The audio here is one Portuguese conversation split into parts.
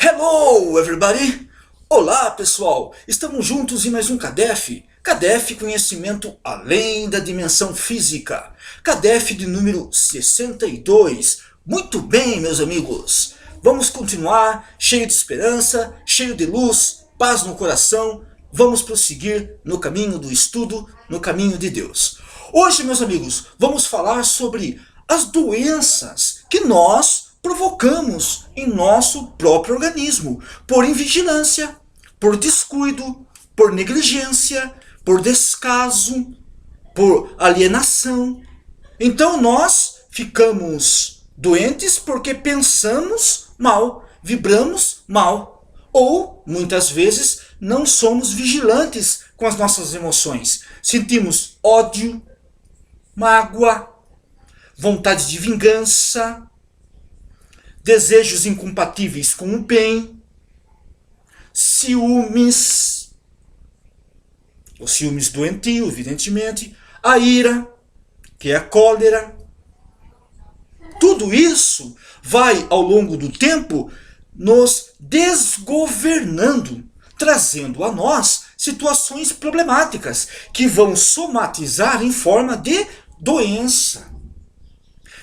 Hello, everybody! Olá, pessoal! Estamos juntos em mais um CADEF. CADEF Conhecimento Além da Dimensão Física. CADEF de número 62. Muito bem, meus amigos! Vamos continuar cheio de esperança, cheio de luz, paz no coração. Vamos prosseguir no caminho do estudo, no caminho de Deus. Hoje, meus amigos, vamos falar sobre as doenças que nós provocamos em nosso próprio organismo, por invigilância, por descuido, por negligência, por descaso, por alienação. Então nós ficamos doentes porque pensamos mal, vibramos mal, ou muitas vezes não somos vigilantes com as nossas emoções. Sentimos ódio, mágoa, vontade de vingança, desejos incompatíveis com o bem, ciúmes, o ciúmes doentio, evidentemente, a ira, que é a cólera. Tudo isso vai, ao longo do tempo, nos desgovernando, trazendo a nós situações problemáticas que vão somatizar em forma de doença,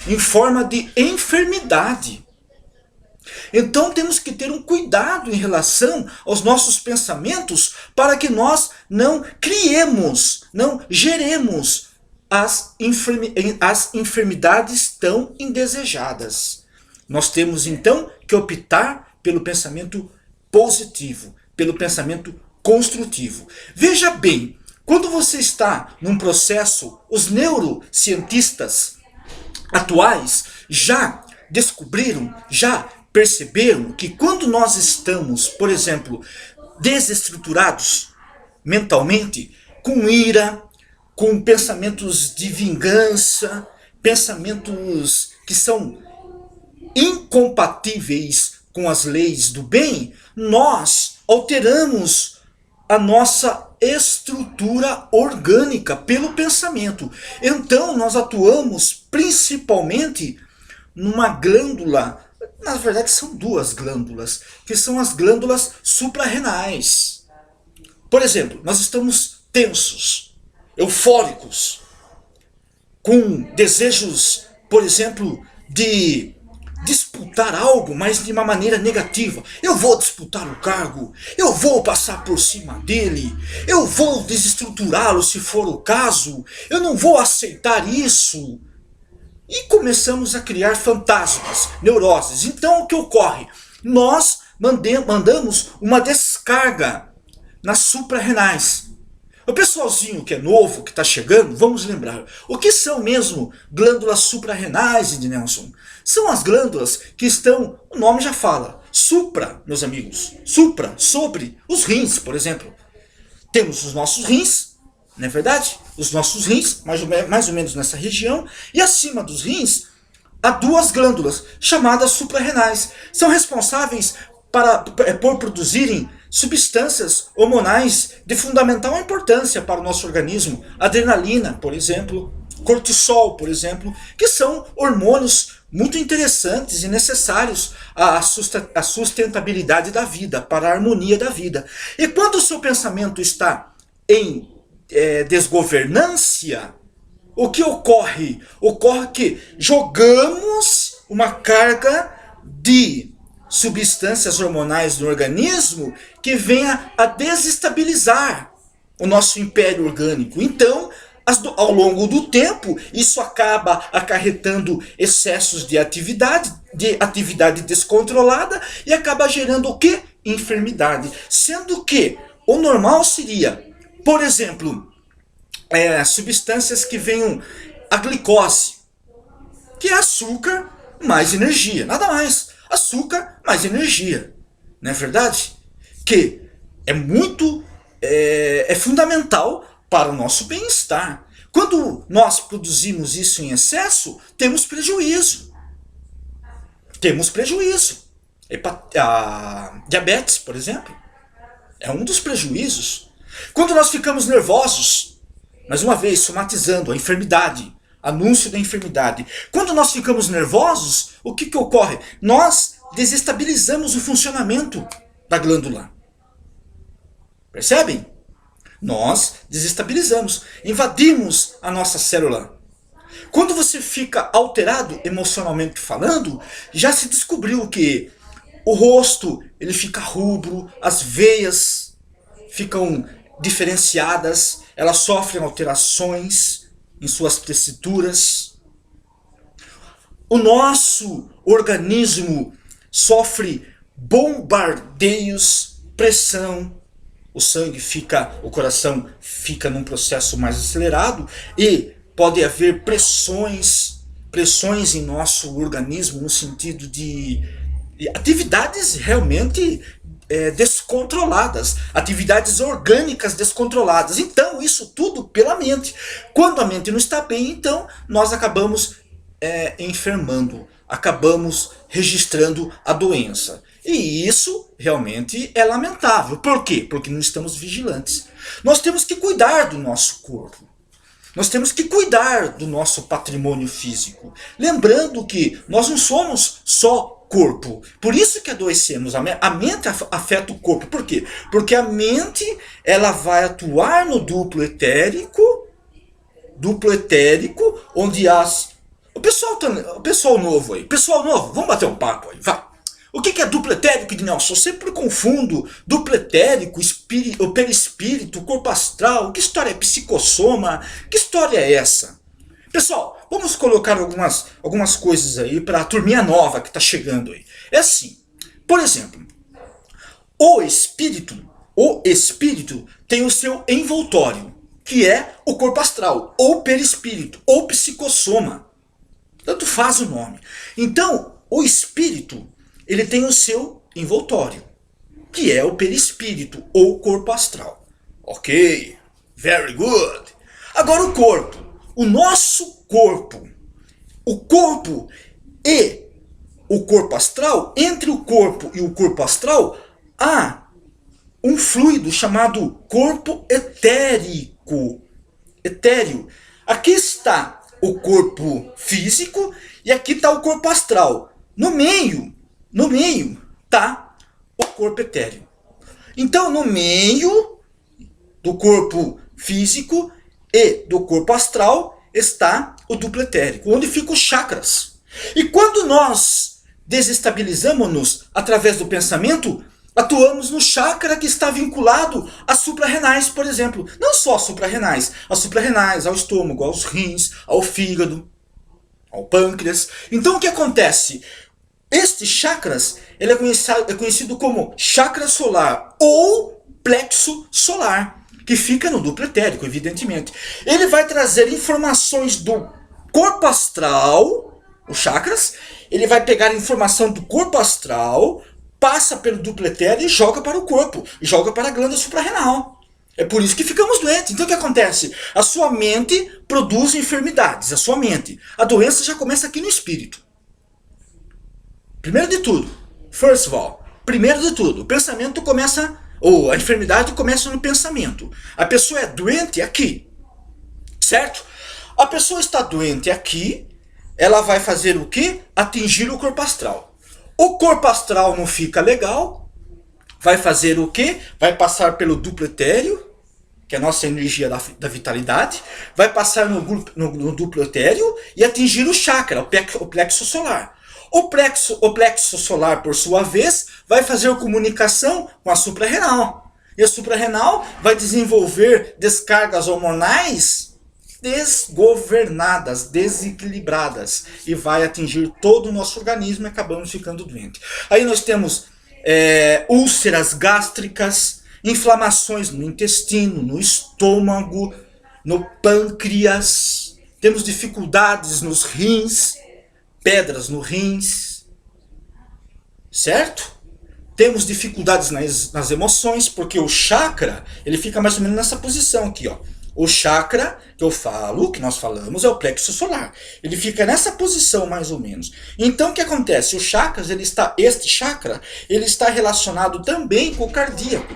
em forma de enfermidade. Então temos que ter um cuidado em relação aos nossos pensamentos para que nós não criemos, não geremos as enfermidades tão indesejadas. Nós temos então que optar pelo pensamento positivo, pelo pensamento construtivo. Veja bem, quando você está num processo, os neurocientistas atuais já descobriram, já perceberam que quando nós estamos, por exemplo, desestruturados mentalmente, com ira, com pensamentos de vingança, pensamentos que são incompatíveis com as leis do bem, nós alteramos a nossa estrutura orgânica pelo pensamento. Então nós atuamos principalmente numa glândula. Na verdade são duas glândulas, que são as glândulas suprarrenais. Por exemplo, nós estamos tensos, eufóricos, com desejos, por exemplo, de disputar algo, mas de uma maneira negativa. Eu vou disputar o cargo, eu vou passar por cima dele, eu vou desestruturá-lo se for o caso, eu não vou aceitar isso. E começamos a criar fantasmas, neuroses. Então o que ocorre? Nós mandamos uma descarga nas suprarrenais. O pessoalzinho que é novo, que está chegando, vamos lembrar. O que são mesmo glândulas suprarrenais, Ednelson? São as glândulas que estão, o nome já fala, supra, meus amigos. Supra, sobre os rins, por exemplo. Temos os nossos rins, não é verdade? Os nossos rins, mais ou menos nessa região, e acima dos rins, há duas glândulas, chamadas suprarrenais. São responsáveis por produzirem substâncias hormonais de fundamental importância para o nosso organismo. Adrenalina, por exemplo, cortisol, por exemplo, que são hormônios muito interessantes e necessários à sustentabilidade da vida, para a harmonia da vida. E quando o seu pensamento está em desgovernância, o que ocorre? Ocorre que jogamos uma carga de substâncias hormonais no organismo que venha a desestabilizar o nosso império orgânico. Então, ao longo do tempo, isso acaba acarretando excessos de atividade descontrolada e acaba gerando o quê? Enfermidade. Sendo que o normal seria, por exemplo, substâncias que venham a glicose, que é açúcar mais energia, nada mais. Açúcar mais energia, não é verdade? Que é fundamental para o nosso bem-estar. Quando nós produzimos isso em excesso, temos prejuízo. Temos prejuízo. A diabetes, por exemplo, é um dos prejuízos. Quando nós ficamos nervosos, mais uma vez, somatizando a enfermidade, anúncio da enfermidade. Quando nós ficamos nervosos, o que ocorre? Nós desestabilizamos o funcionamento da glândula. Percebem? Nós desestabilizamos, invadimos a nossa célula. Quando você fica alterado emocionalmente falando, já se descobriu que o rosto ele fica rubro, as veias ficam diferenciadas, elas sofrem alterações em suas tessituras. O nosso organismo sofre bombardeios, pressão, o coração fica num processo mais acelerado e pode haver pressões em nosso organismo no sentido de atividades realmente descontroladas, atividades orgânicas descontroladas. Então isso tudo pela mente. Quando a mente não está bem, então nós acabamos enfermando, acabamos registrando a doença. E isso realmente é lamentável. Por quê? Porque não estamos vigilantes. Nós temos que cuidar do nosso corpo. Nós temos que cuidar do nosso patrimônio físico. Lembrando que nós não somos só corpo. Por isso que adoecemos. A mente afeta o corpo. Por quê? Porque a mente ela vai atuar no duplo etérico, onde o pessoal novo aí. Pessoal novo, vamos bater um papo aí, vai. O que é duplo etérico, Ednelson? Eu sempre confundo duplo etérico, o perispírito, corpo astral. Que história é psicossoma? Que história é essa? Pessoal, vamos colocar algumas coisas aí para a turminha nova que está chegando aí. É assim, por exemplo, o espírito tem o seu envoltório, que é o corpo astral, ou perispírito, ou psicossoma. Tanto faz o nome. Então, o espírito ele tem o seu envoltório, que é o perispírito ou corpo astral. Ok, very good. Agora o corpo, o nosso corpo, o corpo e o corpo astral, entre o corpo e o corpo astral, há um fluido chamado corpo etérico. Etéreo. Aqui está o corpo físico e aqui está o corpo astral. No meio está o corpo etéreo. Então, no meio do corpo físico e do corpo astral está o duplo etérico, onde ficam os chakras. E quando nós desestabilizamos-nos através do pensamento, atuamos no chakra que está vinculado às suprarrenais, por exemplo. Não só às suprarrenais, ao estômago, aos rins, ao fígado, ao pâncreas. Então o que acontece? Estes chakras ele é conhecido como chakra solar ou plexo solar, que fica no duplo etérico, evidentemente. Ele vai trazer informações do corpo astral, os chakras, ele vai pegar informação do corpo astral, passa pelo duplo etéreo e joga para o corpo, joga para a glândula suprarrenal. É por isso que ficamos doentes. Então o que acontece? A sua mente produz enfermidades, a sua mente. A doença já começa aqui no espírito. Primeiro de tudo, first of all, o pensamento começa, ou a enfermidade começa no pensamento. A pessoa é doente aqui, certo? A pessoa está doente aqui, ela vai fazer o quê? Atingir o corpo astral. O corpo astral não fica legal, vai fazer o quê? Vai passar pelo duplo etéreo, que é a nossa energia da vitalidade, vai passar no duplo etéreo e atingir o chakra, o plexo solar. O plexo solar, por sua vez, vai fazer comunicação com a suprarrenal. E a suprarrenal vai desenvolver descargas hormonais desgovernadas, desequilibradas. E vai atingir todo o nosso organismo e acabamos ficando doentes. Aí nós temos úlceras gástricas, inflamações no intestino, no estômago, no pâncreas. Temos dificuldades nos rins, pedras no rins, certo? Temos dificuldades nas emoções, porque o chakra, ele fica mais ou menos nessa posição aqui, ó. O chakra que nós falamos, é o plexo solar. Ele fica nessa posição mais ou menos. Então o que acontece? Este chakra, ele está relacionado também com o cardíaco.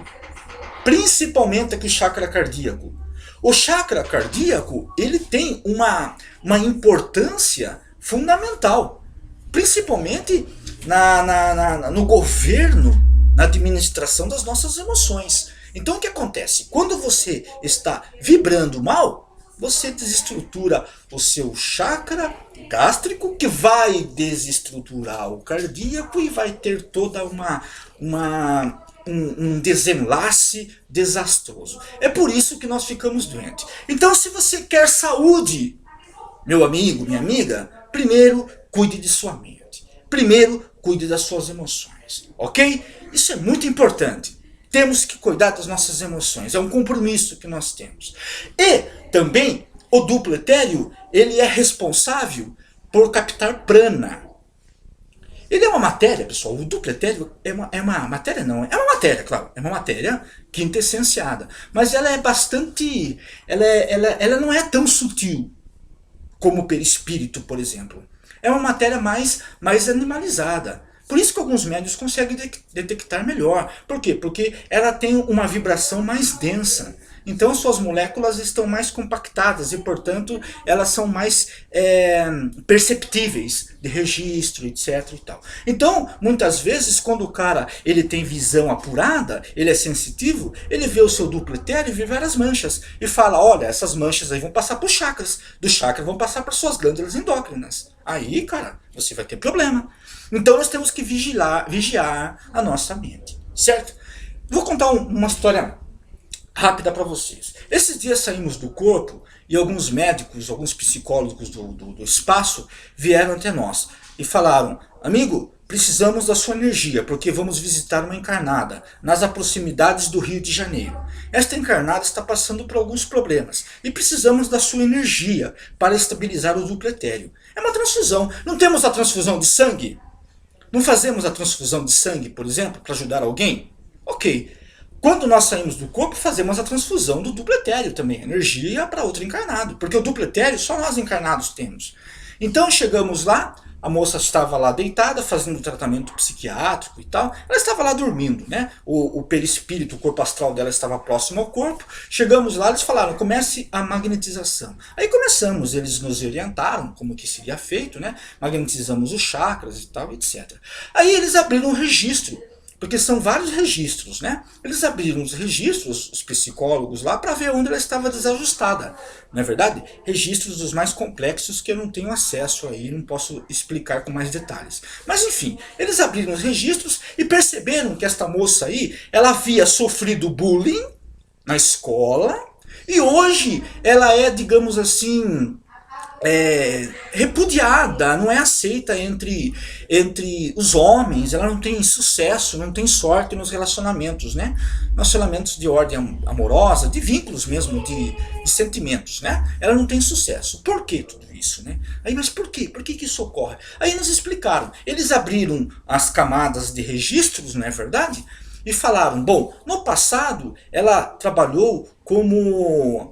Principalmente aqui o chakra cardíaco. O chakra cardíaco, ele tem uma importância fundamental. principalmente no governo, na administração das nossas emoções. Então o que acontece? Quando você está vibrando mal, você desestrutura o seu chakra gástrico, que vai desestruturar o cardíaco e vai ter toda um desenlace desastroso. É por isso que nós ficamos doentes. Então, se você quer saúde, meu amigo, minha amiga, primeiro cuide de sua mente. Primeiro cuide das suas emoções, ok? Isso é muito importante. Temos que cuidar das nossas emoções, é um compromisso que nós temos. E também o duplo etéreo, ele é responsável por captar prana. Ele é uma matéria, pessoal, o duplo etéreo é uma matéria não, é uma matéria, claro, é uma matéria quintessenciada, mas ela é bastante, ela não é tão sutil como o perispírito, por exemplo. É uma matéria mais animalizada. Por isso que alguns médios conseguem detectar melhor. Por quê? Porque ela tem uma vibração mais densa. Então suas moléculas estão mais compactadas e, portanto, elas são mais perceptíveis de registro, etc. E tal. Então, muitas vezes, quando o cara ele tem visão apurada, ele é sensitivo, ele vê o seu duplo etéreo e vê várias manchas. E fala, olha, essas manchas aí vão passar para os chakras. Do chakra vão passar para suas glândulas endócrinas. Aí, cara, você vai ter problema. Então nós temos que vigiar a nossa mente, certo? Vou contar uma história rápida para vocês. Esses dias saímos do corpo e alguns médicos, alguns psicólogos do espaço vieram até nós e falaram, amigo, precisamos da sua energia, porque vamos visitar uma encarnada nas proximidades do Rio de Janeiro. Esta encarnada está passando por alguns problemas e precisamos da sua energia para estabilizar o duplo etéreo. É uma transfusão. Não temos a transfusão de sangue? Não fazemos a transfusão de sangue, por exemplo, para ajudar alguém? Ok. Quando nós saímos do corpo, fazemos a transfusão do duplo etéreo também, energia para outro encarnado, porque o duplo etéreo só nós encarnados temos. Então chegamos lá, a moça estava lá deitada, fazendo tratamento psiquiátrico e tal, ela estava lá dormindo, né? O perispírito, o corpo astral dela estava próximo ao corpo. Chegamos lá, eles falaram, comece a magnetização. Aí começamos, eles nos orientaram como que seria feito, né? Magnetizamos os chakras e tal, etc. Aí eles abriram um registro, porque são vários registros, né? Eles abriram os registros, os psicólogos lá, para ver onde ela estava desajustada. Não é verdade? Registros dos mais complexos que eu não tenho acesso aí, não posso explicar com mais detalhes. Mas enfim, eles abriram os registros e perceberam que esta moça aí, ela havia sofrido bullying na escola e hoje ela é, digamos assim, repudiada, não é aceita entre os homens, ela não tem sucesso, não tem sorte nos relacionamentos, né? Nos relacionamentos de ordem amorosa, de vínculos mesmo, de sentimentos, né? Ela não tem sucesso. Por que tudo isso, né? Aí, mas por quê? Por que isso ocorre? Aí nos explicaram, eles abriram as camadas de registros, não é verdade? E falaram, bom, no passado ela trabalhou como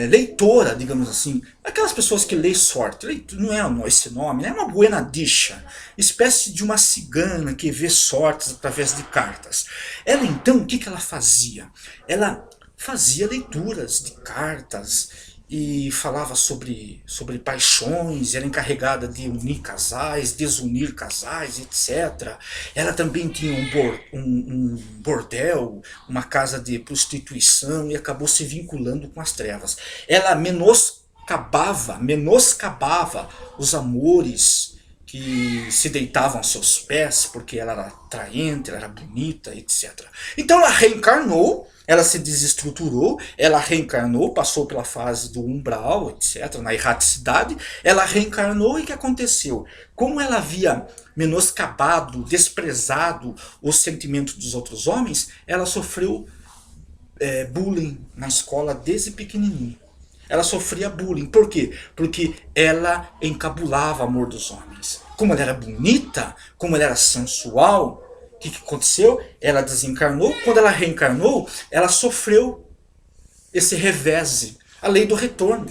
leitora, digamos assim, aquelas pessoas que lê sorte, não é esse nome, né? É uma buena dicha, espécie de uma cigana que vê sortes através de cartas. Ela então, o que ela fazia? Ela fazia leituras de cartas e falava sobre paixões, era encarregada de unir casais, desunir casais, etc. Ela também tinha um bordel, uma casa de prostituição e acabou se vinculando com as trevas. Ela menoscabava os amores que se deitavam aos seus pés, porque ela era atraente, ela era bonita, etc. Então ela reencarnou, ela se desestruturou, ela reencarnou, passou pela fase do umbral, etc., na erraticidade, ela reencarnou e o que aconteceu? Como ela havia menoscabado, desprezado os sentimentos dos outros homens, ela sofreu bullying na escola desde pequenininha. Ela sofria bullying. Por quê? Porque ela encabulava o amor dos homens. Como ela era bonita, como ela era sensual, o que aconteceu? Ela desencarnou. Quando ela reencarnou, ela sofreu esse revés, a lei do retorno,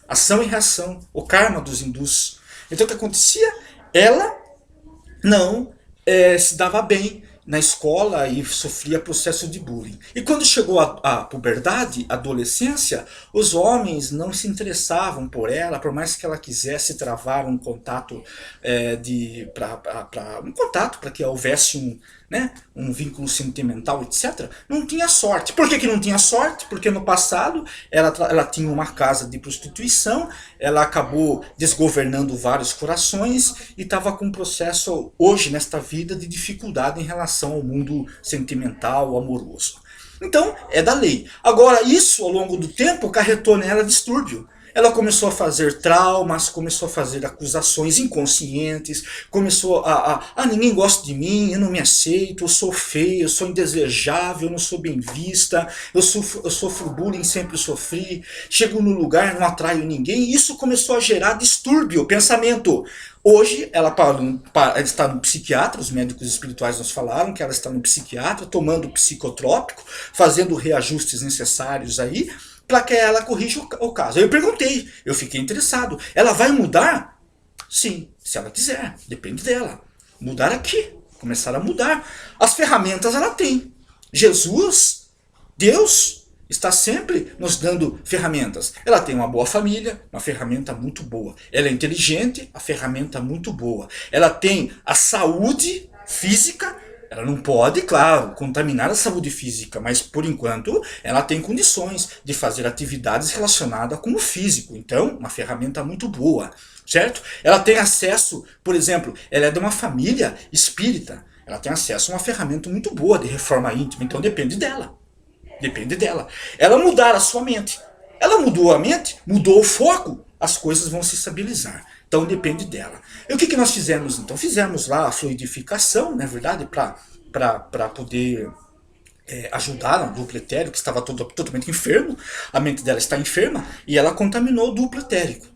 ação e reação, o karma dos hindus. Então o que acontecia? Ela não se dava bem na escola e sofria processo de bullying. E quando chegou a puberdade, a adolescência, os homens não se interessavam por ela, por mais que ela quisesse travar um contato um contato para que houvesse um vínculo sentimental, etc. Não tinha sorte. Por que não tinha sorte? Porque no passado ela tinha uma casa de prostituição, ela acabou desgovernando vários corações e estava com um processo, hoje, nesta vida, de dificuldade em relação ao mundo sentimental, amoroso. Então, é da lei. Agora, isso, ao longo do tempo, acarretou nela distúrbio. Ela começou a fazer traumas, começou a fazer acusações inconscientes, começou ninguém gosta de mim, eu não me aceito, eu sou feia, eu sou indesejável, eu não sou bem vista, eu sofro bullying, sempre sofri, chego no lugar, não atraio ninguém, e isso começou a gerar distúrbio, pensamento. Hoje ela está no psiquiatra, os médicos espirituais nos falaram que ela está no psiquiatra, tomando psicotrópico, fazendo reajustes necessários aí, para que ela corrija o caso. Eu perguntei, eu fiquei interessado. Ela vai mudar? Sim, se ela quiser, depende dela. Mudar aqui, começar a mudar. As ferramentas ela tem. Jesus, Deus, está sempre nos dando ferramentas. Ela tem uma boa família, uma ferramenta muito boa. Ela é inteligente, a ferramenta muito boa. Ela tem a saúde física. Ela não pode, claro, contaminar a saúde física, mas por enquanto ela tem condições de fazer atividades relacionadas com o físico. Então, uma ferramenta muito boa, certo? Ela tem acesso, por exemplo, ela é de uma família espírita. Ela tem acesso a uma ferramenta muito boa de reforma íntima, então depende dela. Depende dela. Ela mudar a sua mente. Ela mudou a mente, mudou o foco, as coisas vão se estabilizar. Então depende dela. E o que nós fizemos então? Fizemos lá a fluidificação, na verdade, para poder ajudar o duplo etérico, que estava totalmente enfermo. A mente dela está enferma e ela contaminou o duplo etérico.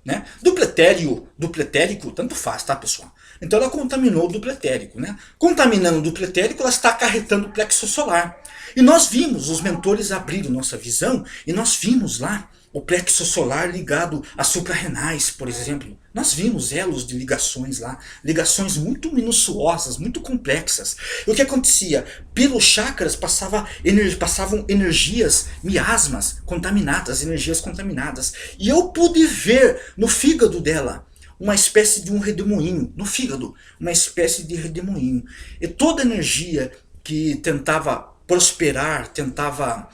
Né? Duplo etérico, tanto faz, tá, pessoal? Então ela contaminou o duplo etérico. Né? Contaminando o duplo etérico, ela está acarretando o plexo solar. E nós vimos, os mentores abriram nossa visão e nós vimos lá o plexo solar ligado a suprarrenais, por exemplo. Nós vimos elos de ligações lá, ligações muito minuciosas, muito complexas. E o que acontecia? Pelos chakras passavam energias, miasmas contaminadas, energias contaminadas. E eu pude ver no fígado dela uma espécie de um redemoinho, no fígado, uma espécie de redemoinho. E toda energia que tentava prosperar, tentava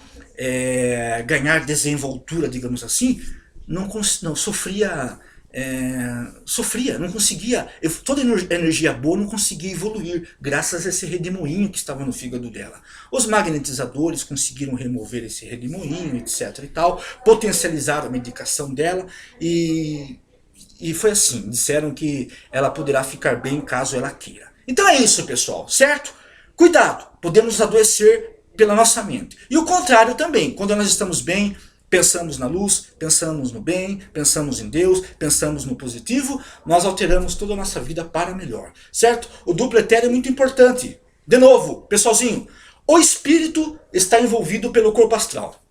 ganhar desenvoltura, digamos assim, não sofria, não conseguia, toda energia boa não conseguia evoluir, graças a esse redemoinho que estava no fígado dela. Os magnetizadores conseguiram remover esse redemoinho, etc e tal, potencializaram a medicação dela e foi assim, disseram que ela poderá ficar bem caso ela queira. Então é isso, pessoal, certo? Cuidado, podemos adoecer pela nossa mente. E o contrário também, quando nós estamos bem, pensamos na luz, pensamos no bem, pensamos em Deus, pensamos no positivo, nós alteramos toda a nossa vida para melhor, certo? O duplo etéreo é muito importante. De novo, pessoalzinho, o espírito está envolvido pelo corpo astral.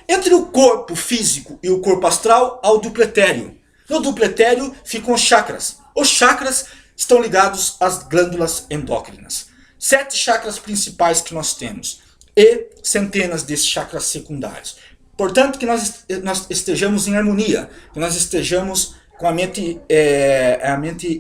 Entre o corpo físico e o corpo astral, há o duplo etéreo. No duplo etéreo ficam os chakras. Os chakras estão ligados às glândulas endócrinas. 7 chakras principais que nós temos e centenas de chakras secundários. Portanto, que nós estejamos em harmonia, que nós estejamos com a mente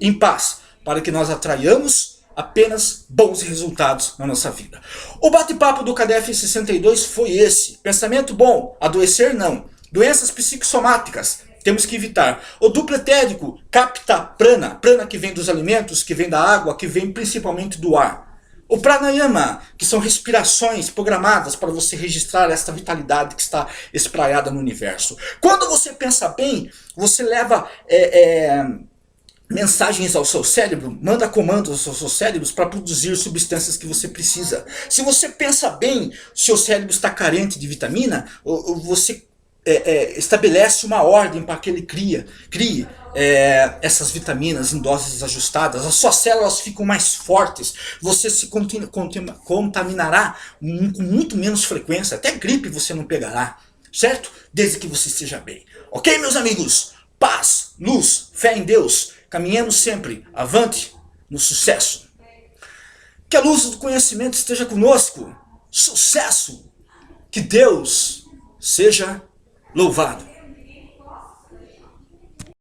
em paz, para que nós atraiamos apenas bons resultados na nossa vida. O bate-papo do CADEF 62 foi esse. Pensamento bom, adoecer não. Doenças psicossomáticas, temos que evitar. O duplo etérico capta prana, prana que vem dos alimentos, que vem da água, que vem principalmente do ar. O pranayama, que são respirações programadas para você registrar esta vitalidade que está espraiada no universo. Quando você pensa bem, você leva mensagens ao seu cérebro, manda comandos aos seus cérebros para produzir substâncias que você precisa. Se você pensa bem, seu cérebro está carente de vitamina, você estabelece uma ordem para que ele crie essas vitaminas em doses ajustadas. As suas células ficam mais fortes, você se contaminará com muito menos frequência, até gripe você não pegará, certo? Desde que você esteja bem. Ok, meus amigos? Paz, luz, fé em Deus, caminhemos sempre avante no sucesso. Que a luz do conhecimento esteja conosco. Sucesso! Que Deus seja louvado.